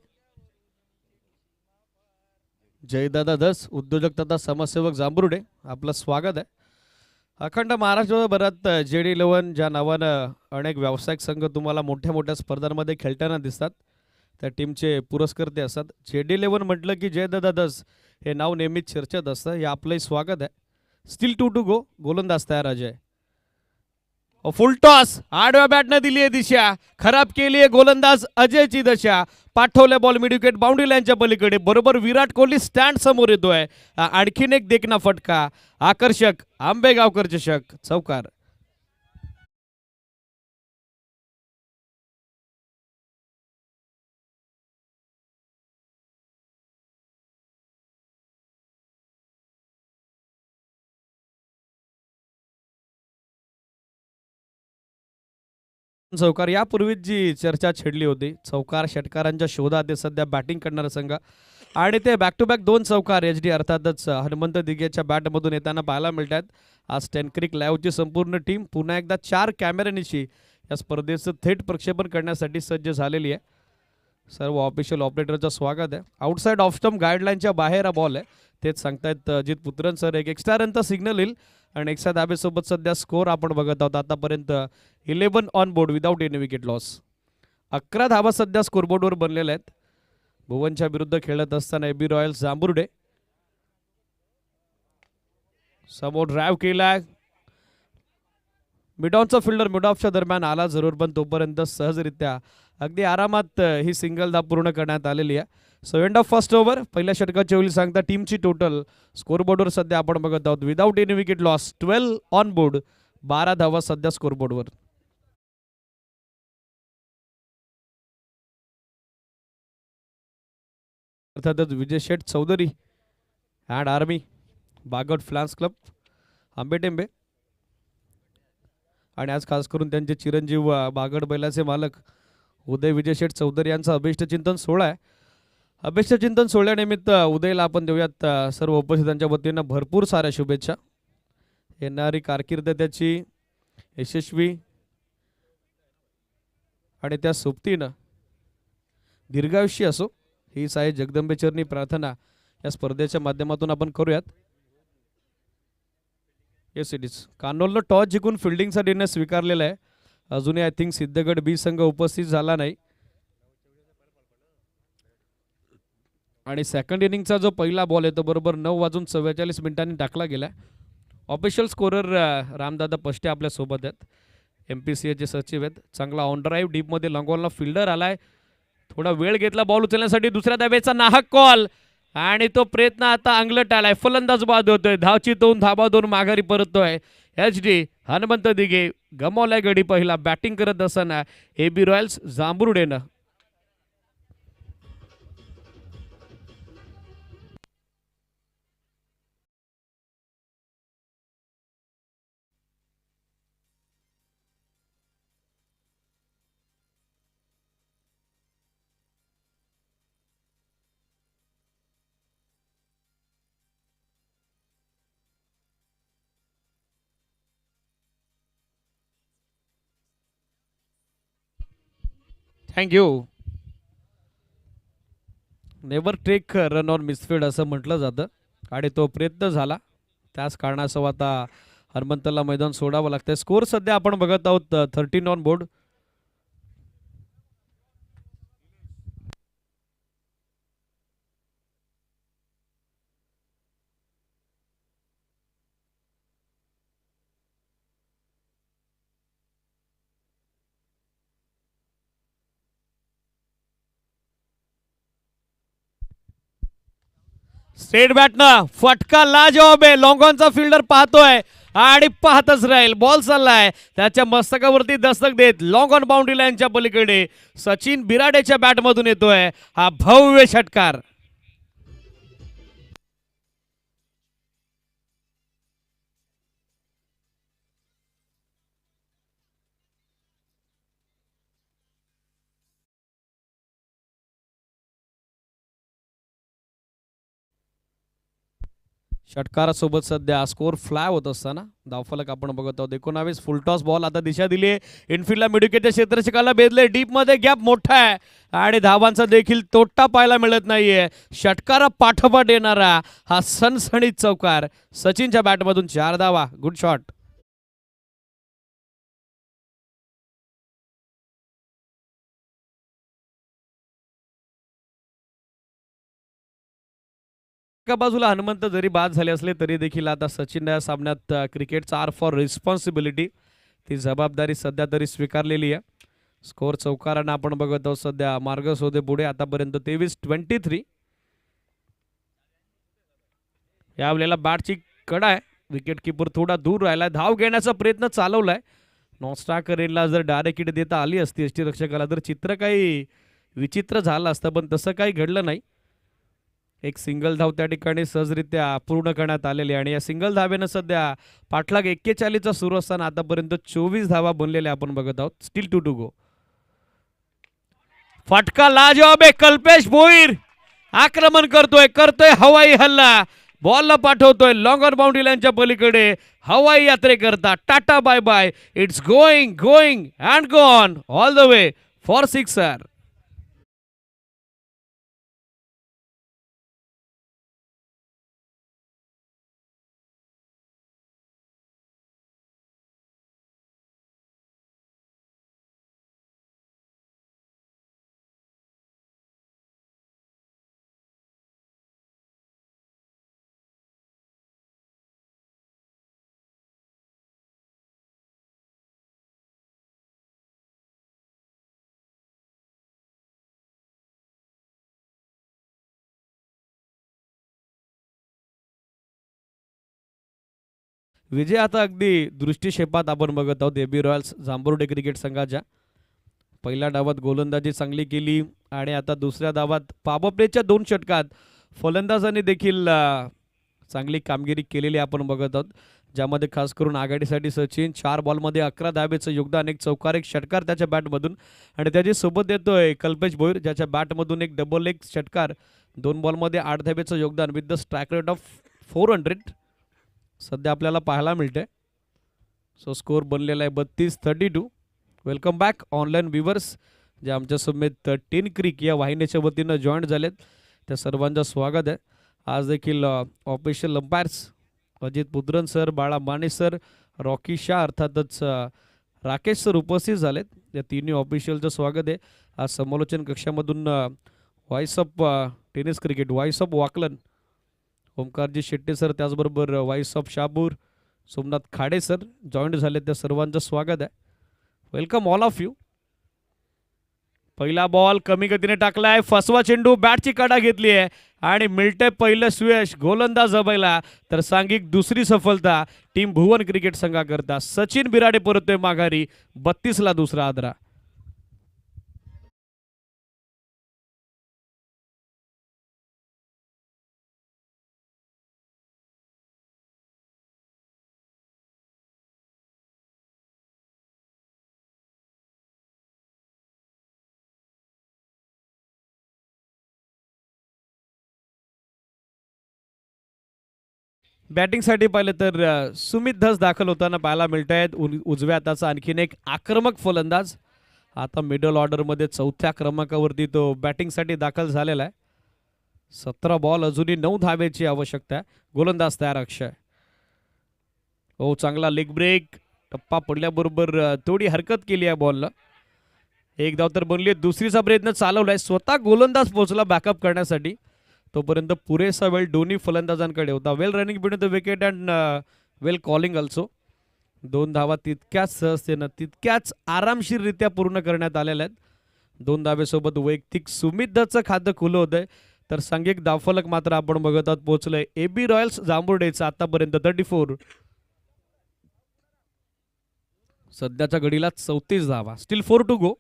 [SPEAKER 3] जयदादा धस, उद्योजक तथा समाजसेवक जांभरुडे, आपलं स्वागत आहे. अखंड महाराष्ट्रभरात JD11 ज्या नावानं अनेक व्यावसायिक संघ तुम्हाला मोठ्या मोठ्या स्पर्धांमध्ये खेळताना दिसतात. त्या टीमचे पुरस्कर्ते असतात. JD11 म्हटलं की जयदादा धस हे नाव नेहमीच चर्चेत असतं. हे आपलंही स्वागत आहे. Still 2 to go. गोलंदाज तयार अजय. फुल टॉस आडव्या बॅटने दिली आहे दिशा. खराब केली आहे गोलंदाज अजयची दशा. पाठवले बॉल मिड विकेट बाउंड्री लाईनच्या पलीकडे. बरोबर विराट कोहली स्टँड समोर येतोय. आणखीन एक देखना फटका. आकर्षक आंबेगावकर चषक चौकार. चौकार. यापूर्वीच जी चर्चा छेडली होती, चौकार षटकारांच्या शोधात ते सध्या बॅटिंग करणारा संघ आणि ते बॅक टू बॅक 2 चौकार HD अर्थातच हनुमंत दिघेच्या बॅटमधून येताना पाहायला मिळत आहेत. आज 10 क्रिक लाईव्हची संपूर्ण टीम पुन्हा एकदा 4 कॅमेऱ्यानिशी या स्पर्धेचं थेट प्रक्षेपण करण्यासाठी सज्ज झालेली आहे. सर्व ऑफिशियल ऑपरेटरचं स्वागत आहे. आउटसाईड ऑफ स्टंप गाईडलाईनच्या बाहेर हा बॉल आहे. तेच सांगतायत अजित पुत्रन सर. एक एक्स्ट्रा रनचा सिग्नल येईल आणि एक्स्ट्रा धाबेसोबत सध्या स्कोर आपण बघत आहोत. आतापर्यंत 11 on board without any wicket loss. 11 धाबा सध्या स्कोरबोर्डवर बनलेल्या आहेत. भुवनच्या विरुद्ध खेळत असताना AB रॉयल्स जांभरुडे. समोर ड्राईव्ह केलाय. मिडॉनचा फिल्डर मिड ऑफच्या दरम्यान आला जरूर पण तोपर्यंत सहजरित्या अगदी आरामात ही सिंगल धाब पूर्ण करण्यात आलेली आहे. So end of first over. पहिल्या षटकाची होईल सांगता टीमची टोटल स्कोरबोर्डवर सध्या आपण बघत आहोत without any wicket loss 12 on board. 12 धावा सध्या स्कोरबोर्डवर. अर्थातच विजय शेठ चौधरी अँड आर्मी बागड फ्लॅन्स क्लब आंबेटेंबे आणि आज खास करून त्यांचे चिरंजीव बागड बैलाचे मालक उदय विजय शेठ चौधरी यांचा अभिष्ट चिंतन सोहळा आहे. अभिष्ट चिंतन सोहळ्यानिमित्त उदयला आपण देऊयात सर्व उपस्थितांच्या वतीनं भरपूर साऱ्या शुभेच्छा. येणारी कारकीर्द त्याची यशस्वी आणि त्या सोबतीनं दीर्घायुष्य असो हीच आहे जगदंबेचरणी प्रार्थना या स्पर्धेच्या माध्यमातून आपण करूयात. Yes it is. कानोलनं टॉस जिंकून फिल्डिंगचा निर्णय स्वीकारलेला आहे. अजूनही आय थिंक सिद्धगड बी संघ उपस्थित झाला नाही आणि सेकंड इनिंगचा जो पहिला बॉल आहे तो बरोबर 9:44 टाकला गेला. ऑफिशियल स्कोरर रामदादा पष्टे आपल्या सोबत आहेत. MPCAचे सचिव आहेत. चांगला ऑन ड्राईव्ह डीपमध्ये लॉंगॉलला फिल्डर आलाय. थोडा वेळ घेतला बॉल उचलण्यासाठी. दुसऱ्या धावेचा नाहक कॉल आणि तो प्रयत्न आता अंगलट आलाय. फलंदाज बाद होतोय. धावची 2 धाबा 2 माघारी परततोय. HD हनुमंत दिघे गमावलाय गडी पहिला. बॅटिंग करत असताना AB रॉयल्स जांभरुडेनं. Thank you. Never take run on misfield असं म्हटलं जातं आणि तो प्रयत्न झाला. त्याच कारणासह आता हनुमंतला मैदान सोडावं लागतंय. स्कोर सध्या आपण बघत आहोत 13 ऑन बोर्ड. स्ट्रेट बॅटनं फटका लाजवाब आहे. लॉंगॉनचा फिल्डर पाहतोय आणि पाहतच राहील. बॉल चाललाय त्याच्या मस्तकावरती दस्तक देत लॉंग ऑन बाउंड्री लाईनच्या पलीकडे सचिन बिराडेच्या बॅटमधून येतोय हा भव्य षटकार. षटकारासोबत सध्या स्कोर फ्लाय होत असताना धावफलक आपण बघत आहोत 19. फुलटॉस बॉल आता दिशा दिली आहे. इनफिल्डला मिडविकेटच्या क्षेत्ररक्षकाला भेदले. डीपमध्ये गॅप मोठा आहे आणि धावांचा देखील तोटा पाहायला मिळत नाहीये. षटकारा पाठोपाठ येणारा हा सणसणीत चौकार. सचिनच्या बॅटमधून 4 धावा. Good shot. एका बाजूला हनुमंत जरी बाद झाले असले तरी देखील आता सचिन या सामन्यात क्रिकेटचा आर फॉर रिस्पॉन्सिबिलिटी ती जबाबदारी सध्या तरी स्वीकारलेली आहे. स्कोर चौकारानं आपण बघत आहोत सध्या मार्ग शोधे पुढे आतापर्यंत 23-23. यावेळेला बॅटची कडा आहे. विकेट किपर थोडा दूर राहिला. धाव घेण्याचा प्रयत्न चालवलाय. नॉस्टाकरेनला जर डायरेक्ट हिट देता आली असती यष्टीरक्षकाला तर चित्र काही विचित्र झालं असतं पण तसं काही घडलं नाही. एक सिंगल धाव त्या ठिकाणी सहजरित्या पूर्ण करण्यात आलेली आणि या सिंगल धावेनं सध्या पाठलाग 41चा सुरू असताना आतापर्यंत 24 धावा बनलेल्या आपण बघत आहोत. Still 2 to go. फटका लाजवाब आहे. कल्पेश भोईर आक्रमण करतोय हवाई हल्ला. बॉलला पाठवतोय लॉंग ऑन बाउंड्री लाईनच्या पलीकडे. हवाई यात्रेकरता tata bye bye. It's going and gone all the way for sixer. विजय आता अगदी दृष्टिक्षेपात आपण बघत आहोत AB रॉयल्स जांभरुडे क्रिकेट संघाच्या. पहिल्या डावात गोलंदाजी चांगली केली आणि आता दुसऱ्या डावात पावरप्लेच्या 2 षटकात फलंदाजांनी देखील चांगली कामगिरी केलेली आपण बघत आहोत, ज्यामध्ये खास करून आघाडीसाठी सचिन 4 बॉलमध्ये 11 धाब्याचं योगदान, एक चौकार, एक षटकार त्याच्या बॅटमधून आणि त्याची सोबत येतोय कल्पेश भोईर, ज्याच्या बॅटमधून एक डबल एक षटकार, 2 बॉलमध्ये 8 धाब्याचं योगदान with the strike rate of 400 सध्या आपल्याला पाहायला मिळते. सो स्कोर बनलेला आहे 32-32. वेलकम बॅक ऑनलाईन व्ह्युअर्स जे आमच्या समेत 10 क्रिक या वाहिनीच्या वतीनं जॉईन झालेत, त्या सर्वांचं स्वागत आहे. आज देखील official umpires Ajit Putran sir, बाळा माने सर, रॉकी शाह अर्थातच राकेश सर उपस्थित झालेत. या तिन्ही ऑफिशियलचं स्वागत आहे. आज समालोचन कक्षामधून voice of tennis cricket, voice of Wakalan Omkarji Shette sir, त्याचबरोबर voice of Shahapur Somnath Khade sir join झाले, त्या सर्वांचं स्वागत आहे. Welcome all of you. पहिला बॉल कमी गतीने टाकलाय, फसवा चेंडू, बॅटची कडा घेतली आहे आणि मिळते पहिलं स्वेश गोलंदाज जबायला, तर सांघिक दुसरी सफलता टीम भुवन क्रिकेट संघाकरता. सचिन बिराडे परतोय माघारी, 32ला दुसरा आदरा. बॅटिंगसाठी पाहिलं तर सुमित धस दाखल होताना पाहायला मिळत आहेत. उजव्या हाताचा आणखीन एक आक्रमक फलंदाज आता मिडल ऑर्डरमध्ये 4थ्या क्रमांकावरती तो बॅटिंगसाठी दाखल झालेला आहे. 17 बॉल, अजूनही 9 धाब्याची आवश्यकता आहे. गोलंदाज तयार अक्षय. हो, चांगला लेग ब्रेक, टप्पा पडल्याबरोबर थोडी हरकत केली आहे बॉलला. एक धाव तर बनली, दुसरीचा प्रयत्न चालवलाय, स्वतः गोलंदाज पोहोचला बॅकअप करण्यासाठी. तोपर्यंत पुरेसा वेळ दोन्ही फलंदाजांकडे होता. Well running between the wicket and well calling also. 2 धावा तितक्याच सहजतेनं, तितक्याच आरामशीररित्या पूर्ण करण्यात आलेल्या आहेत. 2 धावेसोबत वैयक्तिक सुमित दत्तचं खातं खुलं होतंय, तर सांघिक धावफलक मात्र आपण बघत आहोत पोहोचलंय AB रॉयल्स जांभुर्डेचं आतापर्यंत 34. सध्याच्या घडीला 34 धावा, स्टील 4 टू गो.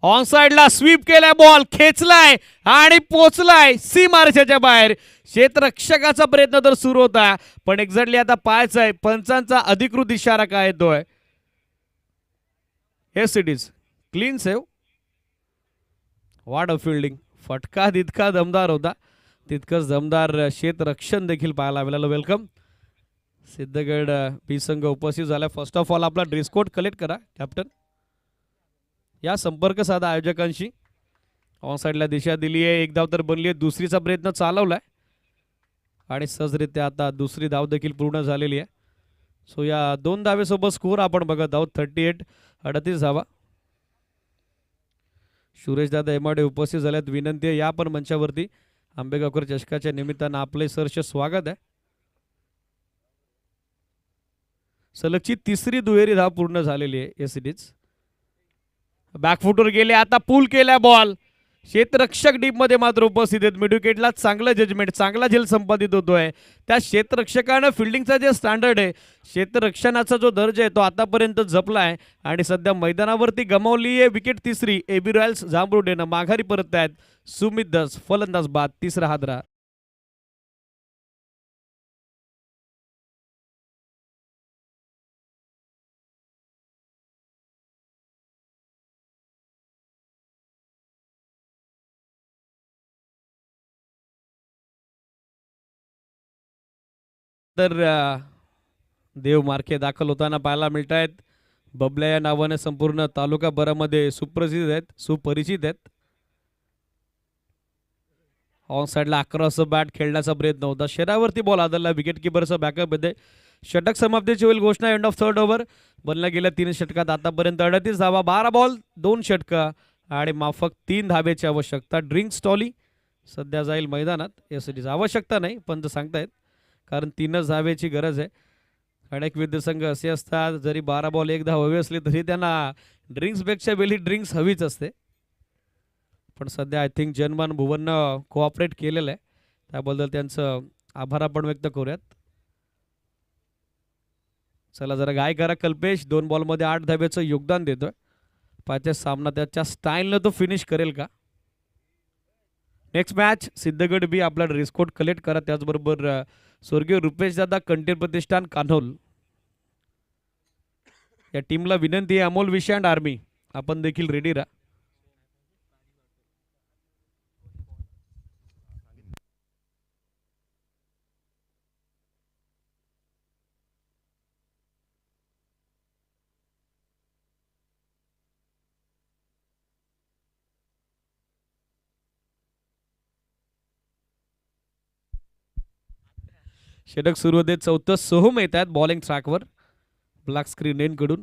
[SPEAKER 3] ऑन साइडला स्वीप केलाय, बॉल खेचलाय आणि पोचलाय सीमारेषेच्या बाहेर. क्षेत्ररक्षकाचा प्रयत्न तर सुरू होता, पण एक्झॅक्टली आता पाहायचं आहे पंचांचा अधिकृत इशारा काय येतोय. Yes it is clean save. What a fielding. फटका तितका दमदार होता, तितकंच दमदार क्षेत्ररक्षण देखील पाहायला मिळालं. वेलकम सिद्धगड बी संघ उपस्थित झाला. फर्स्ट ऑफ ऑल आपला ड्रेस कोड कलेक्ट करा कॅप्टन. या संपर्क साधा आयोजकांशी. ऑन साईडला दिशा दिली आहे, एक धाव तर बनली आहे, दुसरीचा प्रयत्न चालवलाय आणि सहजरित्या आता दुसरी धाव देखील पूर्ण झालेली आहे. सो या 2 धावेसोबत स्कोर आपण बघत आहोत 38, 38 धावा. सुरेश दादा एमाडे उपस्थित झाल्यात, विनंती आहे या पण मंचावरती. आंबेगावकर चषकाच्या निमित्तानं आपले सहर्ष स्वागत आहे. सलगची 3री दुहेरी धाव पूर्ण झालेली आहे. Yes it is. बॅकफुटवर गेले, आता पूल केला बॉल. क्षेत्ररक्षक डीप मध्ये मात्र उपस्थित आहेत. मिडविकेटला चांगलं जजमेंट, चांगला झेल संपादित होतोय. त्या क्षेत्ररक्षकानं फिल्डिंगचा जे स्टँडर्ड आहे, क्षेत्ररक्षणाचा जो दर्जा आहे तो आतापर्यंत जपला आहे आणि सध्या मैदानावरती गमावली आहे विकेट 3री. AB रॉयल्स जांभरुडेनं माघारी परत आहेत. सुमित दस फलंदाज बाद, 3रा हादरा. तर देव मार्के दाखल होताना पाहायला मिळत आहेत. बबल्या या नावाने संपूर्ण तालुका भरामध्ये सुपरिचित आहेत. ऑन साइडला 11 बॅट खेळण्याचा प्रयत्न होता, शरीरावरती बॉल आदळला. विकेट किपरचा बॅकअप येते. षटक समाप्तीची होईल घोषणा. End of 3rd over. बनल्या गेल्या 3 षटकात आतापर्यंत 38 धावा, 12 बॉल 2 षटका आणि माफक 3 धावेची आवश्यकता. ड्रिंक स्टॉली सध्या जाईल मैदानात. यासाठी आवश्यकता नाही पण सांगतायत, कारण 3च धावेची गरज आहे. अनेक विद्यार्थी संघ असे असतात, जरी 12 बॉल 1 धाव हवी असली तरी त्यांना ड्रिंक्सपेक्षा वेली ड्रिंक्स हवीच असते. पण सध्या आय थिंक जनमान भुवननं कोऑपरेट केलेलं आहे, त्याबद्दल त्यांचं आभार आपण व्यक्त करूयात. चला जरा गाय करा कल्पेश. 2 बॉलमध्ये 8 धाब्याचं योगदान देतोय. पाचच्या सामना त्याच्या स्टाईलनं तो फिनिश करेल का. नेक्स्ट मॅच सिद्धगड बी आपला ड्रेस कोड कलेक्ट करा. त्याचबरोबर स्वर्गीय रुपेश दादा कंटेन प्रतिष्ठान कान्होल या टीमला विनंती आहे. अमोल विषय अँड आर्मी आपण देखील रेडी राहा. षटक सुरू होते. चौथं सोहम येत आहेत बॉलिंग ट्रॅकवर ब्लॅक स्क्रीन एन कडून.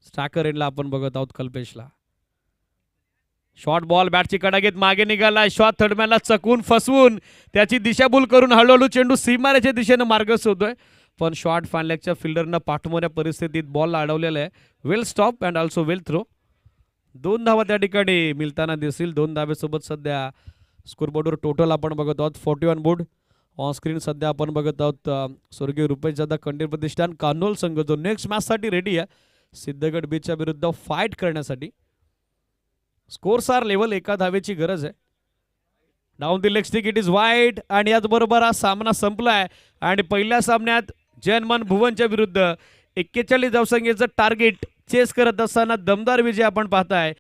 [SPEAKER 3] स्ट्रायकर एंडला आपण बघत आहोत कल्पेशला. शॉर्ट बॉल बॅटची कडा घेत मागे निघाला. शॉट थर्डमॅनला चकवून फसवून त्याची दिशाभूल करून हळूहळू चेंडू सीमारेच्या दिशेनं मार्ग शोधतोय. पण शॉट फॅनलेगच्या फिल्डरनं पाठवणाऱ्या परिस्थितीत बॉलला अडवलेलं आहे. Well stop and also well throw. 2 धावा त्या ठिकाणी मिळताना दिसतील. 2 धावेसोबत सध्या स्कोरबोर्डवर टोटल आपण बघत आहोत 41 बोर्ड. ऑन स्क्रीन सध्या आपण बघत आहोत स्वर्गीय रुपेश दादा कंटेन प्रतिष्ठान कान्होल संघ जो नेक्स्ट मॅचसाठी रेडी आहे सिद्धगड बीच्या विरुद्ध फाईट करण्यासाठी. Scores are level. एका धावेची गरज आहे. Down the leg stick it is wide आणि याचबरोबर हा सामना संपलाय. आणि पहिल्या सामन्यात जयनमान भुवनच्या विरुद्ध 41 धावसंख्येचं टार्गेट चेस करत असताना दमदार विजय आपण पाहताय.